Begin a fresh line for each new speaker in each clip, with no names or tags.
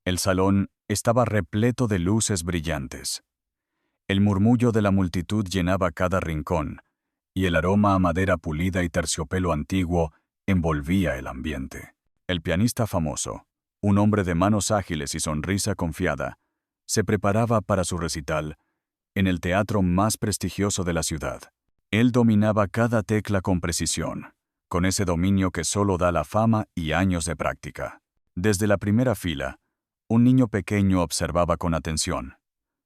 El salón estaba repleto de luces brillantes. El murmullo de la multitud llenaba cada rincón, y el aroma a madera pulida y terciopelo antiguo envolvía el ambiente. El pianista famoso, un hombre de manos ágiles y sonrisa confiada, se preparaba para su recital en el teatro más prestigioso de la ciudad. Él dominaba cada tecla con precisión, con ese dominio que solo da la fama y años de práctica. Desde la primera fila, un niño pequeño observaba con atención.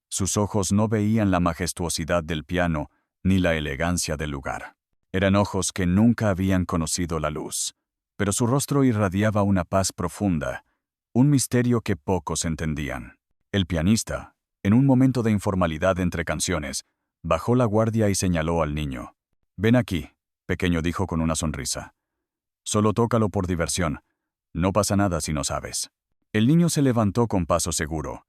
Sus ojos no veían la majestuosidad del piano ni la elegancia del lugar. Eran ojos que nunca habían conocido la luz, pero su rostro irradiaba una paz profunda, un misterio que pocos entendían. El pianista, en un momento de informalidad entre canciones, bajó la guardia y señaló al niño. «Ven aquí», pequeño dijo con una sonrisa. «Solo tócalo por diversión. No pasa nada si no sabes». El niño se levantó con paso seguro,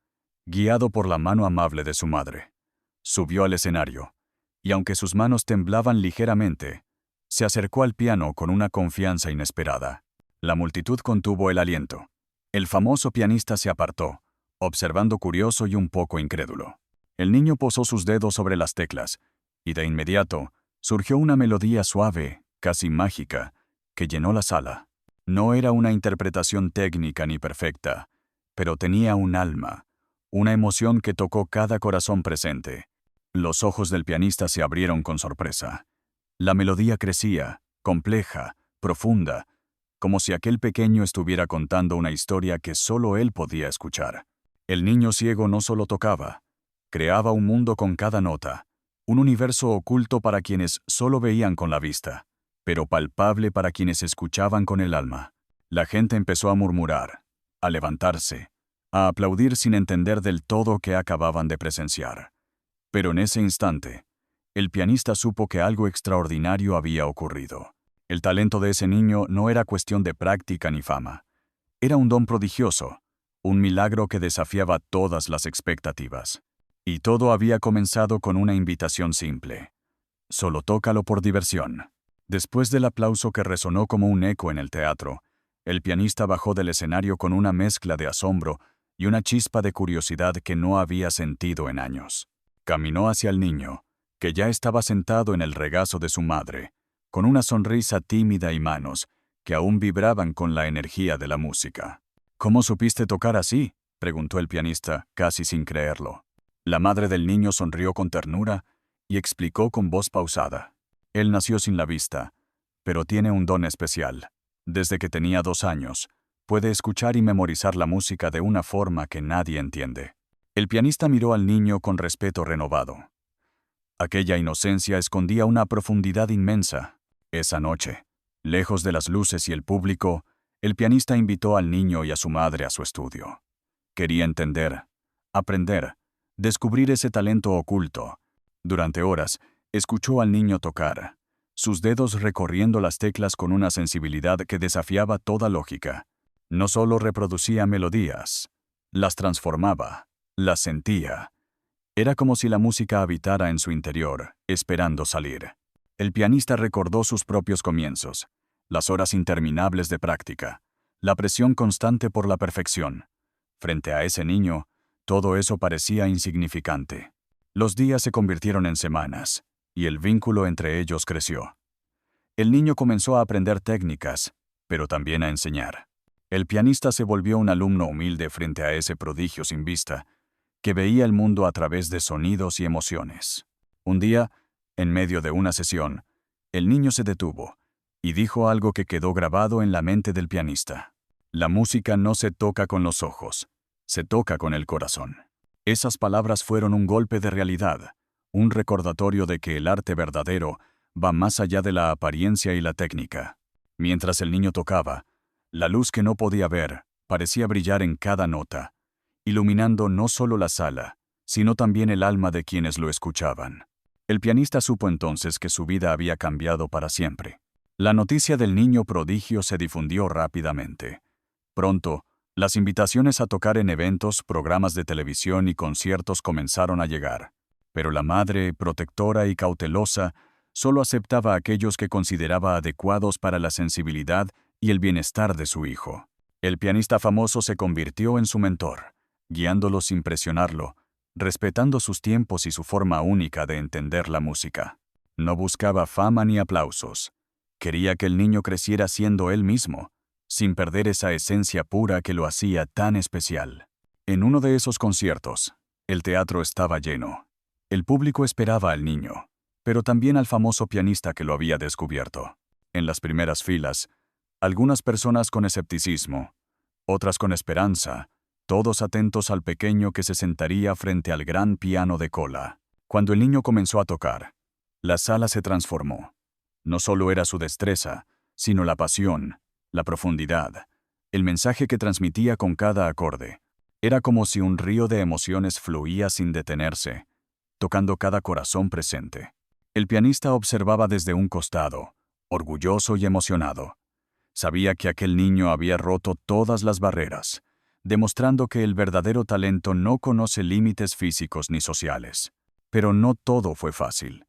guiado por la mano amable de su madre. Subió al escenario, y aunque sus manos temblaban ligeramente, se acercó al piano con una confianza inesperada. La multitud contuvo el aliento. El famoso pianista se apartó, observando curioso y un poco incrédulo. El niño posó sus dedos sobre las teclas, y de inmediato surgió una melodía suave, casi mágica, que llenó la sala. No era una interpretación técnica ni perfecta, pero tenía un alma, una emoción que tocó cada corazón presente. Los ojos del pianista se abrieron con sorpresa. La melodía crecía, compleja, profunda, como si aquel pequeño estuviera contando una historia que solo él podía escuchar. El niño ciego no solo tocaba, creaba un mundo con cada nota, un universo oculto para quienes solo veían con la vista, pero palpable para quienes escuchaban con el alma. La gente empezó a murmurar, a levantarse, a aplaudir sin entender del todo qué acababan de presenciar. Pero en ese instante, el pianista supo que algo extraordinario había ocurrido. El talento de ese niño no era cuestión de práctica ni fama. Era un don prodigioso, un milagro que desafiaba todas las expectativas. Y todo había comenzado con una invitación simple. Solo tócalo por diversión. Después del aplauso que resonó como un eco en el teatro, el pianista bajó del escenario con una mezcla de asombro y una chispa de curiosidad que no había sentido en años. Caminó hacia el niño, que ya estaba sentado en el regazo de su madre, con una sonrisa tímida y manos que aún vibraban con la energía de la música. «¿Cómo supiste tocar así?», preguntó el pianista, casi sin creerlo. La madre del niño sonrió con ternura y explicó con voz pausada. «Él nació sin la vista, pero tiene un don especial. Desde que tenía 2 años, puede escuchar y memorizar la música de una forma que nadie entiende». El pianista miró al niño con respeto renovado. Aquella inocencia escondía una profundidad inmensa. Esa noche, lejos de las luces y el público, el pianista invitó al niño y a su madre a su estudio. Quería entender, aprender, descubrir ese talento oculto. Durante horas, escuchó al niño tocar, sus dedos recorriendo las teclas con una sensibilidad que desafiaba toda lógica. No solo reproducía melodías, las transformaba, las sentía. Era como si la música habitara en su interior, esperando salir. El pianista recordó sus propios comienzos, las horas interminables de práctica, la presión constante por la perfección. Frente a ese niño, todo eso parecía insignificante. Los días se convirtieron en semanas, y el vínculo entre ellos creció. El niño comenzó a aprender técnicas, pero también a enseñar. El pianista se volvió un alumno humilde frente a ese prodigio sin vista, que veía el mundo a través de sonidos y emociones. Un día, en medio de una sesión, el niño se detuvo y dijo algo que quedó grabado en la mente del pianista. «La música no se toca con los ojos, se toca con el corazón». Esas palabras fueron un golpe de realidad, un recordatorio de que el arte verdadero va más allá de la apariencia y la técnica. Mientras el niño tocaba, la luz que no podía ver parecía brillar en cada nota, iluminando no solo la sala, sino también el alma de quienes lo escuchaban. El pianista supo entonces que su vida había cambiado para siempre. La noticia del niño prodigio se difundió rápidamente. Pronto, las invitaciones a tocar en eventos, programas de televisión y conciertos comenzaron a llegar. Pero la madre, protectora y cautelosa, solo aceptaba a aquellos que consideraba adecuados para la sensibilidad y el bienestar de su hijo. El pianista famoso se convirtió en su mentor, guiándolo sin presionarlo, respetando sus tiempos y su forma única de entender la música. No buscaba fama ni aplausos. Quería que el niño creciera siendo él mismo, sin perder esa esencia pura que lo hacía tan especial. En uno de esos conciertos, el teatro estaba lleno. El público esperaba al niño, pero también al famoso pianista que lo había descubierto. En las primeras filas, algunas personas con escepticismo, otras con esperanza, todos atentos al pequeño que se sentaría frente al gran piano de cola. Cuando el niño comenzó a tocar, la sala se transformó. No solo era su destreza, sino la pasión, la profundidad, el mensaje que transmitía con cada acorde. Era como si un río de emociones fluía sin detenerse, tocando cada corazón presente. El pianista observaba desde un costado, orgulloso y emocionado. Sabía que aquel niño había roto todas las barreras, demostrando que el verdadero talento no conoce límites físicos ni sociales. Pero no todo fue fácil.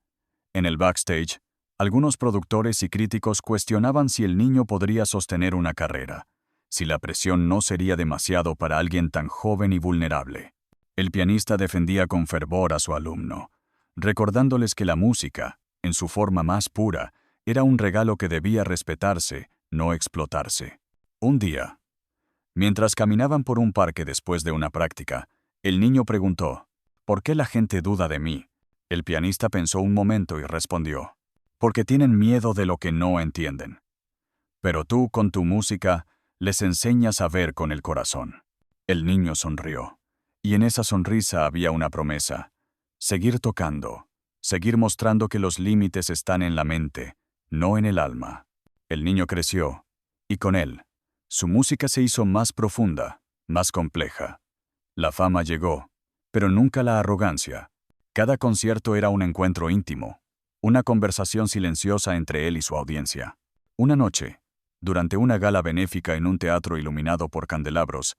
En el backstage, algunos productores y críticos cuestionaban si el niño podría sostener una carrera, si la presión no sería demasiado para alguien tan joven y vulnerable. El pianista defendía con fervor a su alumno, recordándoles que la música, en su forma más pura, era un regalo que debía respetarse, no explotarse. Un día, mientras caminaban por un parque después de una práctica, el niño preguntó, ¿por qué la gente duda de mí? El pianista pensó un momento y respondió, porque tienen miedo de lo que no entienden. Pero tú, con tu música, les enseñas a ver con el corazón. El niño sonrió, y en esa sonrisa había una promesa: seguir tocando, seguir mostrando que los límites están en la mente, no en el alma. El niño creció, y con él, su música se hizo más profunda, más compleja. La fama llegó, pero nunca la arrogancia. Cada concierto era un encuentro íntimo, una conversación silenciosa entre él y su audiencia. Una noche, durante una gala benéfica en un teatro iluminado por candelabros,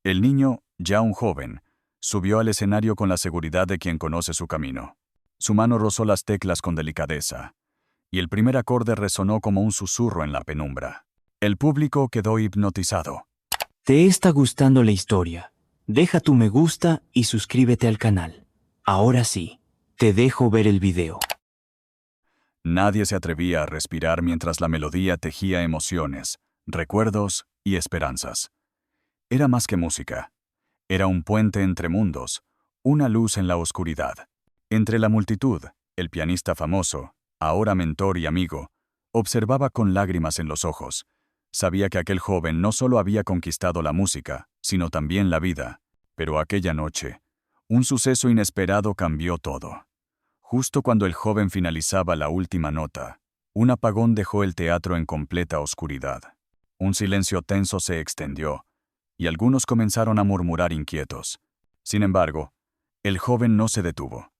el niño, ya un joven, subió al escenario con la seguridad de quien conoce su camino. Su mano rozó las teclas con delicadeza, y el primer acorde resonó como un susurro en la penumbra. El público quedó hipnotizado.
¿Te está gustando la historia? Deja tu me gusta y suscríbete al canal. Ahora sí, te dejo ver el video.
Nadie se atrevía a respirar mientras la melodía tejía emociones, recuerdos y esperanzas. Era más que música. Era un puente entre mundos, una luz en la oscuridad. Entre la multitud, el pianista famoso, ahora mentor y amigo, observaba con lágrimas en los ojos. Sabía que aquel joven no solo había conquistado la música, sino también la vida. Pero aquella noche, un suceso inesperado cambió todo. Justo cuando el joven finalizaba la última nota, un apagón dejó el teatro en completa oscuridad. Un silencio tenso se extendió, y algunos comenzaron a murmurar inquietos. Sin embargo, el joven no se detuvo.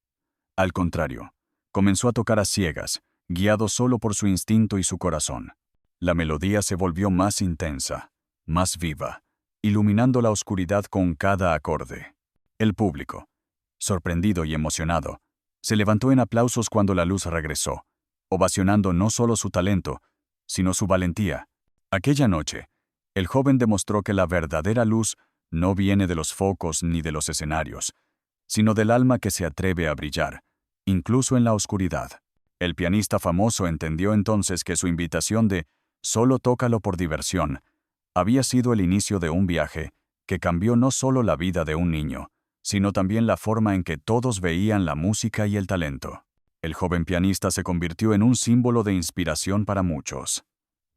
Al contrario, comenzó a tocar a ciegas, guiado solo por su instinto y su corazón. La melodía se volvió más intensa, más viva, iluminando la oscuridad con cada acorde. El público, sorprendido y emocionado, se levantó en aplausos cuando la luz regresó, ovacionando no solo su talento, sino su valentía. Aquella noche, el joven demostró que la verdadera luz no viene de los focos ni de los escenarios, sino del alma que se atreve a brillar, incluso en la oscuridad. El pianista famoso entendió entonces que su invitación de «solo tócalo por diversión» había sido el inicio de un viaje que cambió no solo la vida de un niño, sino también la forma en que todos veían la música y el talento. El joven pianista se convirtió en un símbolo de inspiración para muchos.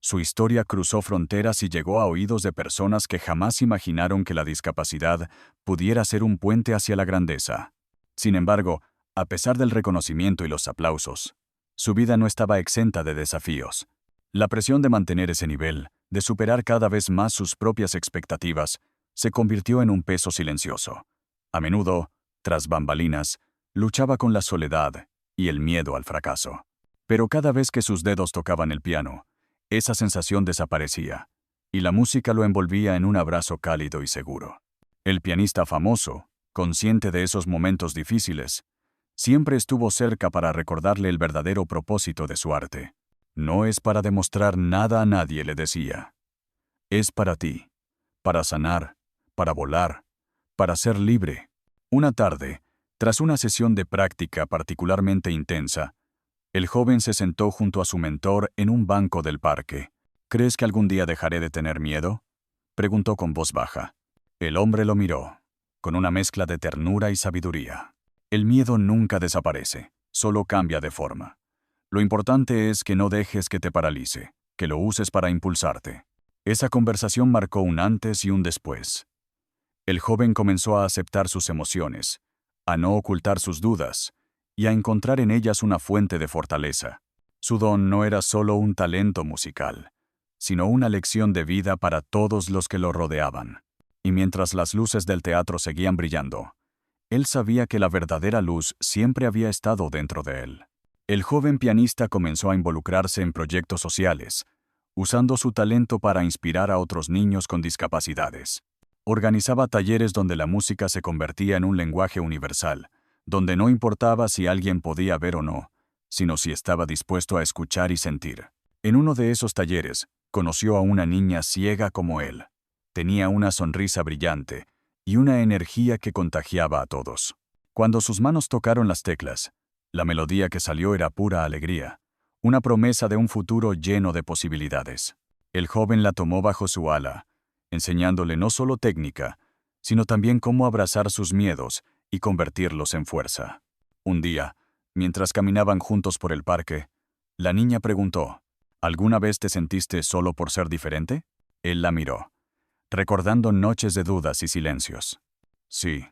Su historia cruzó fronteras y llegó a oídos de personas que jamás imaginaron que la discapacidad pudiera ser un puente hacia la grandeza. Sin embargo, a pesar del reconocimiento y los aplausos, su vida no estaba exenta de desafíos. La presión de mantener ese nivel, de superar cada vez más sus propias expectativas, se convirtió en un peso silencioso. A menudo, tras bambalinas, luchaba con la soledad y el miedo al fracaso. Pero cada vez que sus dedos tocaban el piano, esa sensación desaparecía, y la música lo envolvía en un abrazo cálido y seguro. El pianista famoso, consciente de esos momentos difíciles, siempre estuvo cerca para recordarle el verdadero propósito de su arte. No es para demostrar nada a nadie, le decía. Es para ti. para sanar, para volar, para ser libre. Una tarde, tras una sesión de práctica particularmente intensa, el joven se sentó junto a su mentor en un banco del parque. ¿Crees que algún día dejaré de tener miedo?, preguntó con voz baja. El hombre lo miró, con una mezcla de ternura y sabiduría. El miedo nunca desaparece, solo cambia de forma. Lo importante es que no dejes que te paralice, que lo uses para impulsarte. Esa conversación marcó un antes y un después. El joven comenzó a aceptar sus emociones, a no ocultar sus dudas, y a encontrar en ellas una fuente de fortaleza. Su don no era solo un talento musical, sino una lección de vida para todos los que lo rodeaban. Y mientras las luces del teatro seguían brillando, él sabía que la verdadera luz siempre había estado dentro de él. El joven pianista comenzó a involucrarse en proyectos sociales, usando su talento para inspirar a otros niños con discapacidades. Organizaba talleres donde la música se convertía en un lenguaje universal, donde no importaba si alguien podía ver o no, sino si estaba dispuesto a escuchar y sentir. En uno de esos talleres, conoció a una niña ciega como él. Tenía una sonrisa brillante y una energía que contagiaba a todos. Cuando sus manos tocaron las teclas, la melodía que salió era pura alegría, una promesa de un futuro lleno de posibilidades. El joven la tomó bajo su ala, enseñándole no solo técnica, sino también cómo abrazar sus miedos y convertirlos en fuerza. Un día, mientras caminaban juntos por el parque, la niña preguntó, ¿alguna vez te sentiste solo por ser diferente? Él la miró, recordando noches de dudas y silencios. Sí,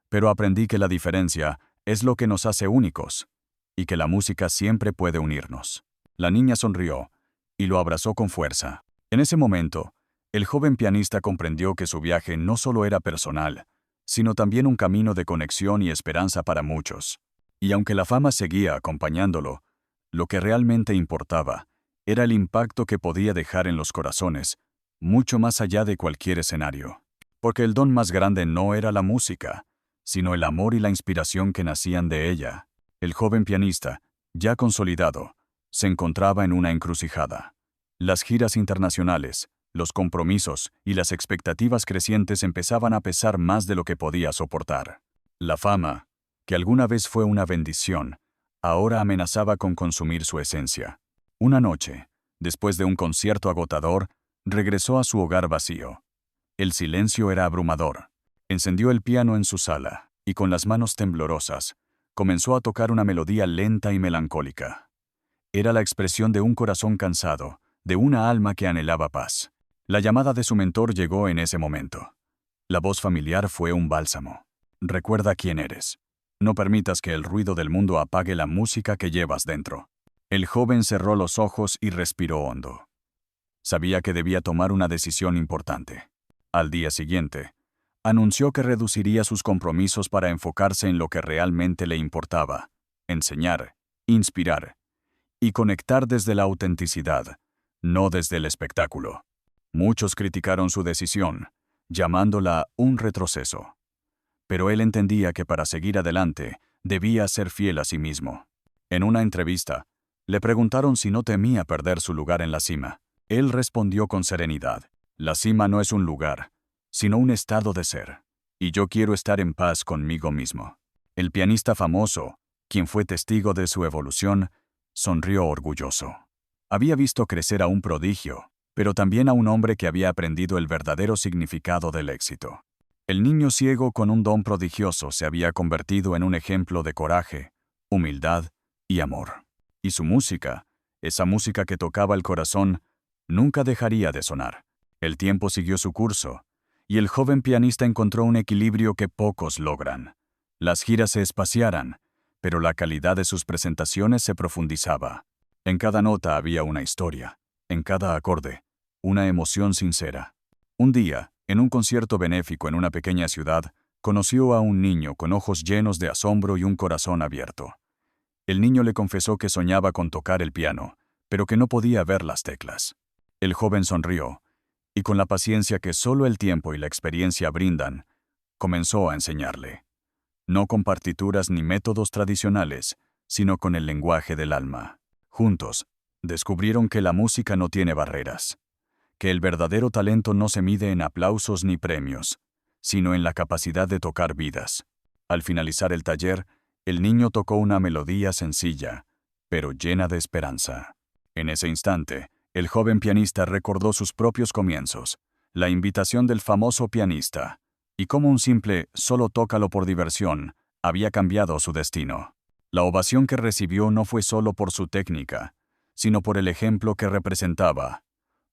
pero aprendí que la diferencia es lo que nos hace únicos, y que la música siempre puede unirnos. La niña sonrió y lo abrazó con fuerza. En ese momento, el joven pianista comprendió que su viaje no solo era personal, sino también un camino de conexión y esperanza para muchos. Y aunque la fama seguía acompañándolo, lo que realmente importaba era el impacto que podía dejar en los corazones, mucho más allá de cualquier escenario. Porque el don más grande no era la música, sino el amor y la inspiración que nacían de ella. El joven pianista, ya consolidado, se encontraba en una encrucijada. Las giras internacionales, los compromisos y las expectativas crecientes empezaban a pesar más de lo que podía soportar. La fama, que alguna vez fue una bendición, ahora amenazaba con consumir su esencia. Una noche, después de un concierto agotador, regresó a su hogar vacío. El silencio era abrumador. Encendió el piano en su sala, y con las manos temblorosas, comenzó a tocar una melodía lenta y melancólica. Era la expresión de un corazón cansado, de una alma que anhelaba paz. La llamada de su mentor llegó en ese momento. La voz familiar fue un bálsamo. Recuerda quién eres. No permitas que el ruido del mundo apague la música que llevas dentro. El joven cerró los ojos y respiró hondo. Sabía que debía tomar una decisión importante. Al día siguiente, anunció que reduciría sus compromisos para enfocarse en lo que realmente le importaba: enseñar, inspirar y conectar desde la autenticidad, no desde el espectáculo. Muchos criticaron su decisión, llamándola un retroceso. Pero él entendía que para seguir adelante debía ser fiel a sí mismo. En una entrevista, le preguntaron si no temía perder su lugar en la cima. Él respondió con serenidad: la cima no es un lugar, sino un estado de ser, y yo quiero estar en paz conmigo mismo. El pianista famoso, quien fue testigo de su evolución, sonrió orgulloso. Había visto crecer a un prodigio, pero también a un hombre que había aprendido el verdadero significado del éxito. El niño ciego con un don prodigioso se había convertido en un ejemplo de coraje, humildad y amor. Y su música, esa música que tocaba el corazón, nunca dejaría de sonar. El tiempo siguió su curso, y el joven pianista encontró un equilibrio que pocos logran. Las giras se espaciaran, pero la calidad de sus presentaciones se profundizaba. En cada nota había una historia, en cada acorde, una emoción sincera. Un día, en un concierto benéfico en una pequeña ciudad, conoció a un niño con ojos llenos de asombro y un corazón abierto. El niño le confesó que soñaba con tocar el piano, pero que no podía ver las teclas. El joven sonrió, y con la paciencia que solo el tiempo y la experiencia brindan, comenzó a enseñarle. No con partituras ni métodos tradicionales, sino con el lenguaje del alma. Juntos, descubrieron que la música no tiene barreras, que el verdadero talento no se mide en aplausos ni premios, sino en la capacidad de tocar vidas. Al finalizar el taller, el niño tocó una melodía sencilla, pero llena de esperanza. En ese instante, el joven pianista recordó sus propios comienzos, la invitación del famoso pianista, y cómo un simple «solo tócalo por diversión» había cambiado su destino. La ovación que recibió no fue solo por su técnica, sino por el ejemplo que representaba,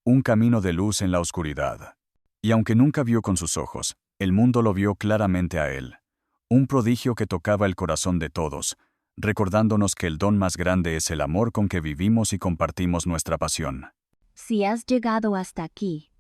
un camino de luz en la oscuridad. Y aunque nunca vio con sus ojos, el mundo lo vio claramente a él, un prodigio que tocaba el corazón de todos, recordándonos que el don más grande es el amor con que vivimos y compartimos nuestra pasión.
Si has llegado hasta aquí,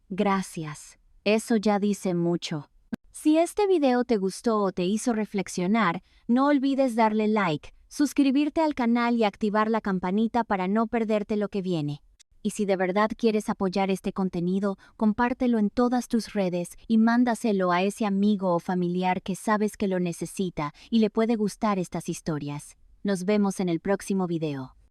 gracias. Eso ya dice mucho. Si este video te gustó o te hizo reflexionar, no olvides darle like, suscribirte al canal y activar la campanita para no perderte lo que viene. Y si de verdad quieres apoyar este contenido, compártelo en todas tus redes y mándaselo a ese amigo o familiar que sabes que lo necesita y le puede gustar estas historias. Nos vemos en el próximo video.